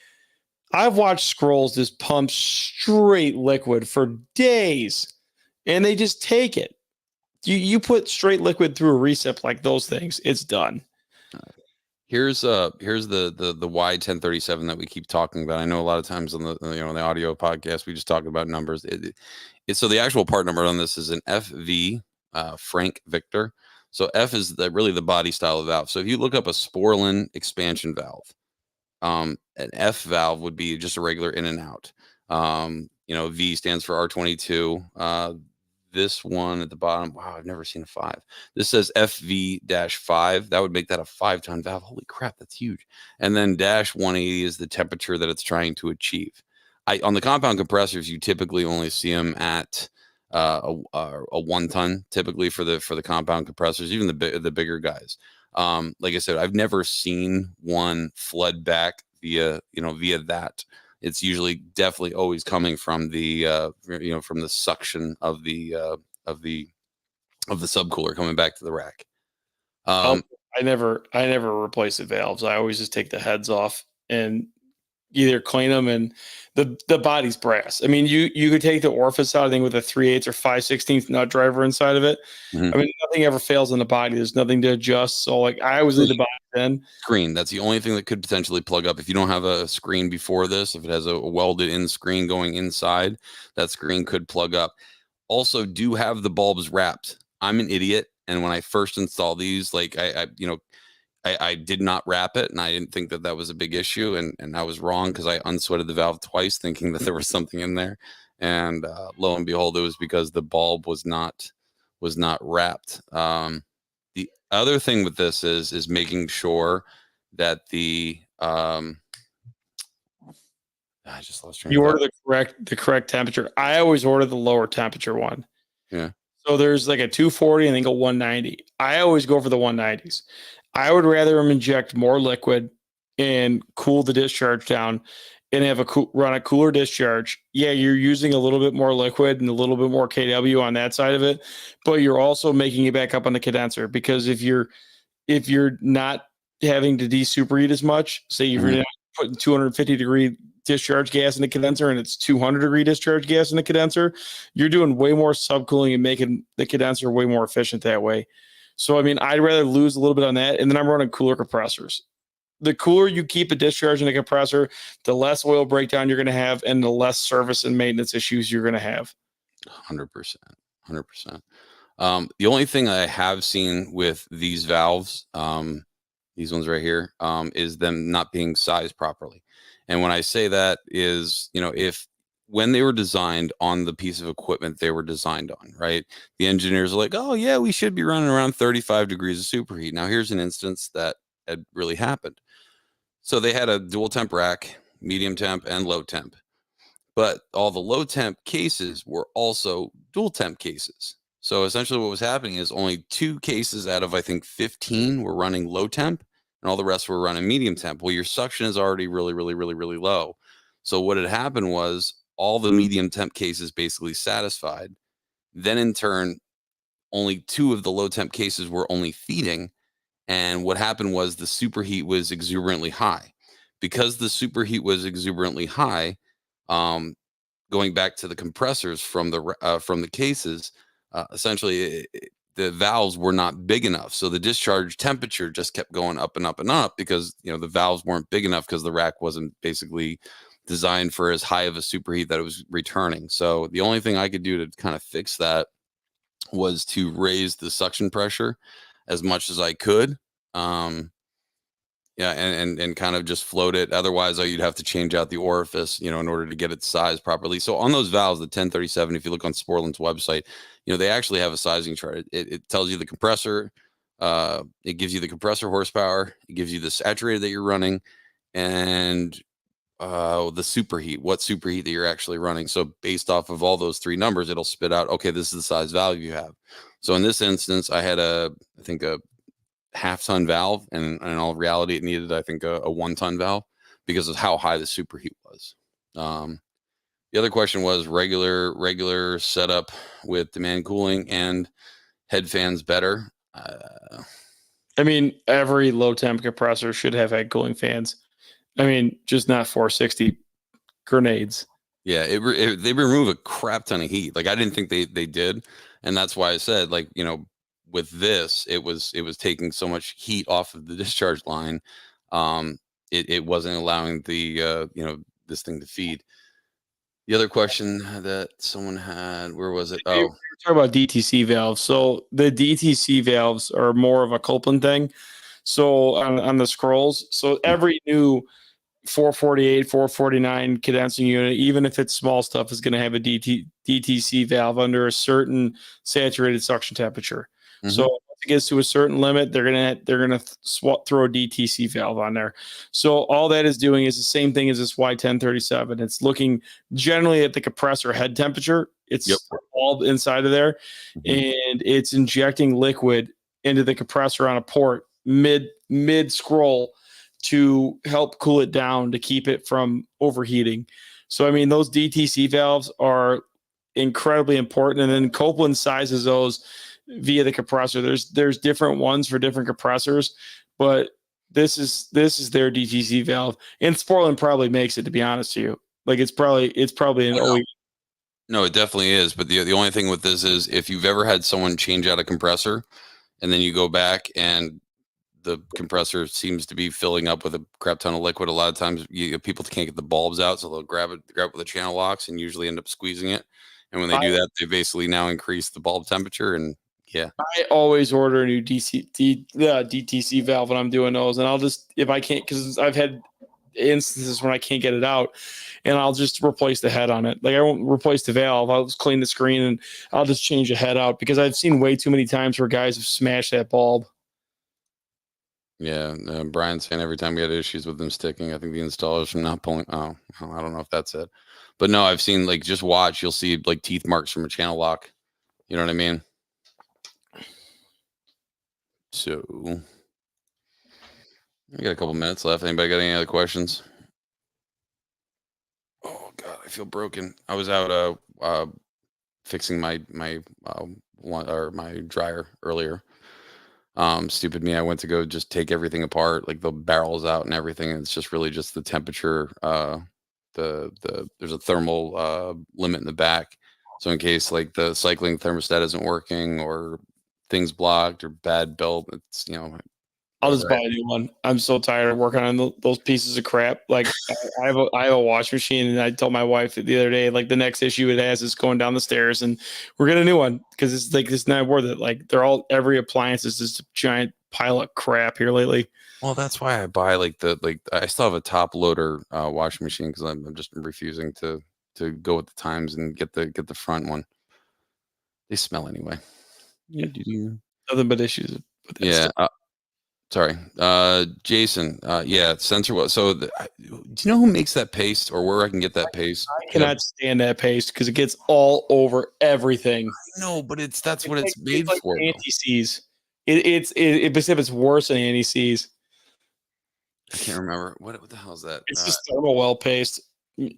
I've watched scrolls just pump straight liquid for days, and they just take it. You put straight liquid through a recip like those things, it's done. Here's the Y1037 that we keep talking about. I know a lot of times on the audio podcast we just talk about numbers. So the actual part number on this is an FV, Frank Victor. So F is really the body style of valve. So if you look up a Sporlan expansion valve, an F valve would be just a regular in and out. V stands for R22. This one at the bottom, wow, I've never seen a 5. This says FV-5. That would make that a 5-ton valve. Holy crap, that's huge. And then -180 is the temperature that it's trying to achieve. On the compound compressors, you typically only see them at a 1-ton, typically for the compound compressors, even the bigger guys. Like I said, I've never seen one flood back via that. It's usually definitely always coming from the from the suction of the subcooler coming back to the rack. I never replace the valves. I always just take the heads off and either clean them, and the body's brass. I mean, you could take the orifice out, I think, with a 3/8 or 5/16 nut driver inside of it. Mhm. I mean, nothing ever fails in the body. There's nothing to adjust. So like I always leave the body in. Screen. That's the only thing that could potentially plug up. If you don't have a screen before this, if it has a welded in screen going inside, that screen could plug up. Also, do have the bulbs wrapped. I'm an idiot, and when I first installed these, like I did not wrap it, and I didn't think that was a big issue, and I was wrong because I unsweated the valve twice, thinking that there was something in there, and lo and behold, it was because the bulb was not wrapped. The other thing with this is making sure that I just lost train of You thought. order the correct temperature. I always order the lower temperature one. Yeah. So there's like a 240 and then go 190. I always go for the 190s. I would rather them inject more liquid and cool the discharge down and have run a cooler discharge. Yeah, you're using a little bit more liquid and a little bit more kW on that side of it, but you're also making it back up on the condenser, because if you're not having to de-superheat as much, say you're not putting 250-degree discharge gas in the condenser and it's 200-degree discharge gas in the condenser, you're doing way more subcooling and making the condenser way more efficient that way. So, I mean, I'd rather lose a little bit on that. And then I'm running cooler compressors. The cooler you keep a discharge in the compressor, the less oil breakdown you're going to have and the less service and maintenance issues you're going to have. 100%. 100%. The only thing I have seen with these valves, these ones right here, is them not being sized properly. And when I say that is, when they were designed on the piece of equipment they were designed on, right? The engineers are like, oh yeah, we should be running around 35 degrees of superheat. Now here's an instance that had really happened. So they had a dual temp rack, medium temp and low temp, but all the low temp cases were also dual temp cases. So essentially what was happening is only 2 cases out of, I think, 15 were running low temp and all the rest were running medium temp. Well, your suction is already really, really, really, really low. So what had happened was all the medium temp cases basically satisfied. Then in turn, only 2 of the low temp cases were only feeding. And what happened was the superheat was exuberantly high. Because the superheat was exuberantly high, going back to the compressors from the cases, essentially the valves were not big enough. So the discharge temperature just kept going up and up and up because the valves weren't big enough because the rack wasn't basically designed for as high of a superheat that it was returning. So the only thing I could do to kind of fix that was to raise the suction pressure as much as I could. Yeah, and kind of just float it. Otherwise, you'd have to change out the orifice, in order to get it sized properly. So on those valves, the 1037, if you look on Sporlan's website, they actually have a sizing chart. It tells you the compressor, it gives you the compressor horsepower, it gives you the saturated that you're running, and the superheat, what superheat that you're actually running. So based off of all those three numbers, it'll spit out, okay, this is the size valve you have. So in this instance, I had I think a half-ton valve, and in all reality, it needed, I think, a 1-ton valve because of how high the superheat was. The other question was regular setup with demand cooling and head fans better. I mean, every low temp compressor should have had cooling fans. I mean, just not 460 grenades. Yeah, they remove a crap ton of heat. Like I didn't think they did, and that's why I said, like, with this, it was taking so much heat off of the discharge line. It wasn't allowing the this thing to feed. The other question that someone had, where was it? We Oh, were talking about DTC valves. So the DTC valves are more of a Copeland thing. So on the scrolls, so every new 448, 449 condensing unit, even if it's small stuff, is going to have a DTC valve under a certain saturated suction temperature. So mhm. once it gets to a certain limit, they're gonna throw a DTC valve on there. So all that is doing is the same thing as this Y1037. It's looking generally at the compressor head temperature. Yep. It's all inside of there, Mhm. and it's injecting liquid into the compressor on a port mid scroll to help cool it down to keep it from overheating. So I mean, those DTC valves are incredibly important, and then Copeland sizes those via the compressor. There's different ones for different compressors, but this is their DTC valve, and Sportland probably makes it. To be honest with you, like it's probably an Oh, no. OE. No, it definitely is. But the only thing with this is if you've ever had someone change out a compressor and then you go back and the compressor seems to be filling up with a crap ton of liquid. A lot of times, people can't get the bulbs out, so they'll grab it with the channel locks, and usually end up squeezing it. And when they I, do that, they basically now increase the bulb temperature. And yeah, I always order a new DTC valve when I'm doing those, and I'll just if I can't because I've had instances when I can't get it out, and I'll just replace the head on it. Like I won't replace the valve. I'll just clean the screen and I'll just change the head out because I've seen way too many times where guys have smashed that bulb. yeah. Brian's saying every time we had issues with them sticking, I think the installers from not pulling. Oh, I don't know if that's it, but no, I've seen, like, just watch. You'll see like teeth marks from a channel lock. You know what I mean? So we got a couple minutes left. Anybody got any other questions? Oh God, I feel broken. I was out fixing my dryer earlier. Stupid me. I went to go just take everything apart, like the barrels out and everything. And it's just really just the temperature. There's a thermal limit in the back, so in case like the cycling thermostat isn't working or things blocked or bad built, it's I'll just whatever. buy a new one. I'm so tired of working on those pieces of crap. Like I have a wash machine, and I told my wife the other day, like the next issue it has is going down the stairs, and we're getting a new one because it's like it's not worth it. Like every appliance is just a giant pile of crap here lately. Well, that's why I buy like I still have a top loader washing machine because I'm just refusing to go with the times and get the front one. They smell anyway. Yeah, Doo-doo-doo. nothing but issues with that Yeah. stuff. Sorry. Jason. Yeah. Sensor. So, do you know who makes that paste or where I can get that paste? I cannot stand that paste because it gets all over everything. No, but that's what Like it's it's made like for, though. anti-seize. It's worse than anti-seize. I can't remember what the hell is that. It's just thermal well paste.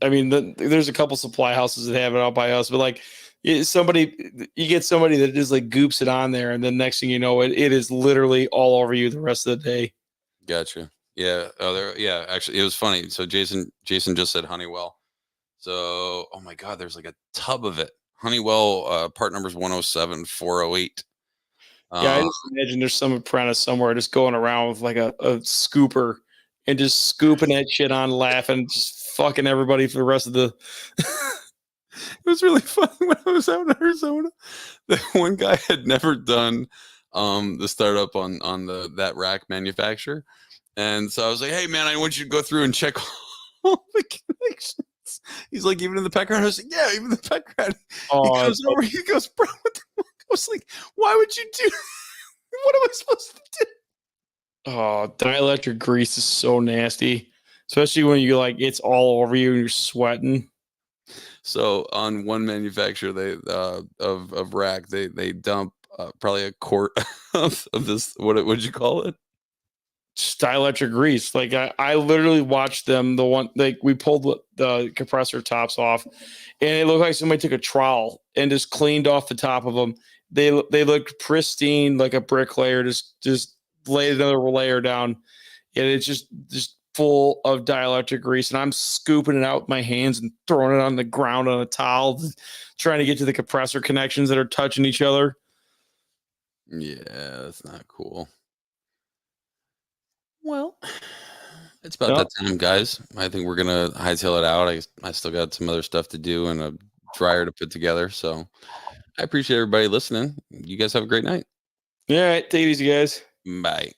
I mean, there's a couple supply houses that have it out by us, but like you get somebody that just like goops it on there, and then next thing you know, it is literally all over you the rest of the day. Gotcha. Yeah. Oh, there. Yeah. Actually, it was funny. So Jason just said Honeywell. So, oh my God, there's like a tub of it. Honeywell part number's 107408. Yeah, I Uh, just imagine there's some apprentice somewhere just going around with like a scooper and just scooping that shit on, laughing, just fucking everybody for the rest of the. it was really funny when I was out in Arizona. The one guy had never done the startup on that rack manufacturer. And so I was like, hey man, I want you to go through and check all the connections. He's like, even in the pet ground. I was like, yeah, even the pet ground. He Oh, goes over, he goes, bro, what the fuck? I was like, why would you do what am I supposed to do? oh, dielectric grease is so nasty. especially when you like it's all over you and you're sweating. So on one manufacturer of rack, they dump probably a quart of this. What would you call it? Just dielectric grease. Like I literally watched them. The one like we pulled the compressor tops off, and it looked like somebody took a trowel and just cleaned off the top of them. They looked pristine, like a bricklayer. Just laid another layer down, and it's just full of dielectric grease. And I'm scooping it out with my hands and throwing it on the ground on a towel, trying to get to the compressor connections that are touching each other. Yeah, that's not cool. Well, it's about that time, guys. I think we're gonna hightail it out. I still got some other stuff to do and a dryer to put together. So I appreciate everybody listening. You guys have a great night. All right, take it easy, guys. Bye.